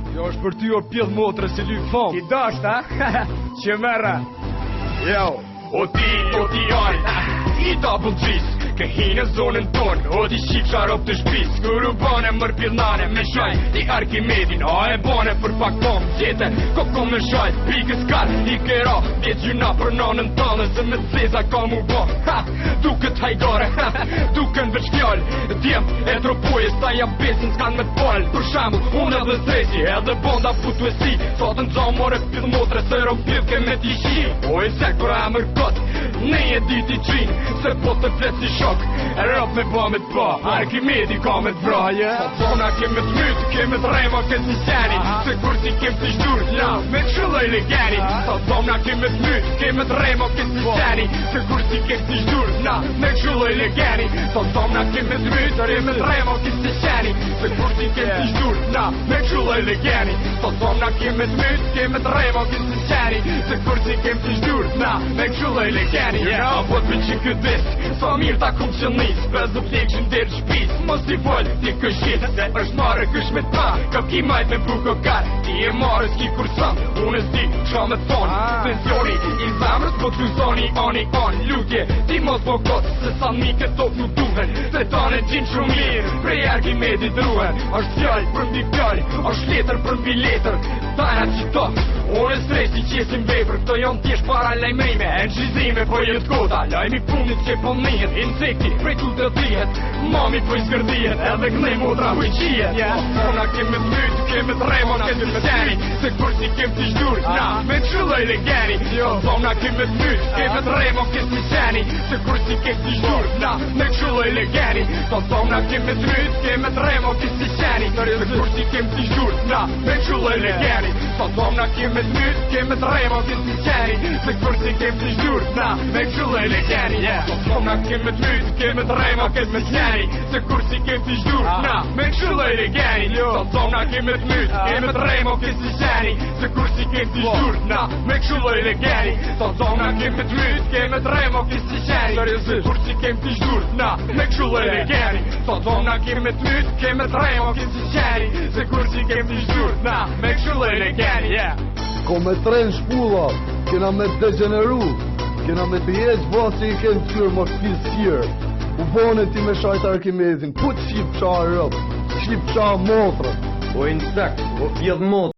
Kjo është për ty o pjedh motre si ly fam. Ti dasht, ha? Që mëra. Jo. O ti oj, i double G's, ke hinë zonën tonë, o ti shqip sharop të shpis, kur u bane mër pjellane me shaj, ti Arkimedin, a e bane për pak tom, gjete, koko me shaj, pikës kar, i kera, vjet gjuna për nanën tane, se me ceza ka mu bo, ha, duket hajdare, ha, duken veç fjall, djem, e tropoje, sta jam besin s'kan me t'pall, për shambull, unë edhe stresi, edhe bonda putu e si, sot në gjam more pjell motre, se ro pjell ke me t'i shi, o e sek për amër kot, ne e diti qin, se po të flet si shok, e rap me ba me t'pa, Arkimedi ka me t'vra, Bona keme t'myt, keme t'rema këtë një seni, se kur si kem t'i shdur, na, me t'shulloj legeni, Bona keme t'myt, keme t'rema këtë një seni, se kur si kem t'i shdur, na, me t'shulloj legeni, Bona keme t'myt, keme t'rema këtë një seni, se kur si kem t'i shdur, na, me t'shulloj legeni, Bona keme t'myt, keme t'rema këtë një seni, se kur si kem t'i shdur, na, me t'shulloj legeni, po t'me që këtë vest, sa mirë ta kum që nis, bez dhe plek që ndërë shpis, mos t'i fol, ti këshit, se është marë kësh me t'pa, ka ki majt me buko gar, ti e marë s'ki kur sam, unë s'di, qa me thonë, tensioni, i zamrës po t'lu zoni, ani, lutje, ti mos po kot, se sa mike top nuk duhen, se tane gjinë shumë mirë, prej Arkimedi druhen, është fjall për mbi fjall, është letër për mbi letër, tajna që to, unë stresi qesim vepër, këto janë t'jesh para lajmrime, e në shizime po jetë kota, lajmi punit që po nihet, insekti prej tu të dhihet, mami po i skërdihet, edhe kënej motra po i qijet, ona keme t'myt, keme t'rema këtë të seni, se kur si kem t'i shdur, na, me t'shulloj legeni, ona keme t'myt, keme t'rema këtë të seni, se kur si kem t'i shdur, na, me t'shulloj legeni, ona keme t'myt, keme t'rema këtë të seni, se kur si kem t'i shdur, na, me t'shulloj legeni, ona keme t'myt, keme t'rema këtë të seni, se kur si kem t'i shdur, na, me t'shulloj legeni, ona keme t'myt, keme t'rema këtë të seni, se kur si kem t'i shdur, na, me t'shulloj legeni, ona keme t'myt, keme t'rema këtë të seni, se kur si kem t'i shdur, na, me t'shulloj legeni, ona keme t'myt, keme t'rema këtë të seni, se kur si kem t'i shdur, na, me t'shulloj legeni, ona keme t'myt, keme t'rema këtë të seni, se kur si kem t'i shdur, na, me t'shulloj legeni, Ko me tren shpulla, kena me degeneru, kena me të jeq basi i kem qyrë më shpilë u bone ti me shajt Arkimedin, ku t'shqip qa rëp, t'shqip qa motrë. O insekt, o pjedh motrë.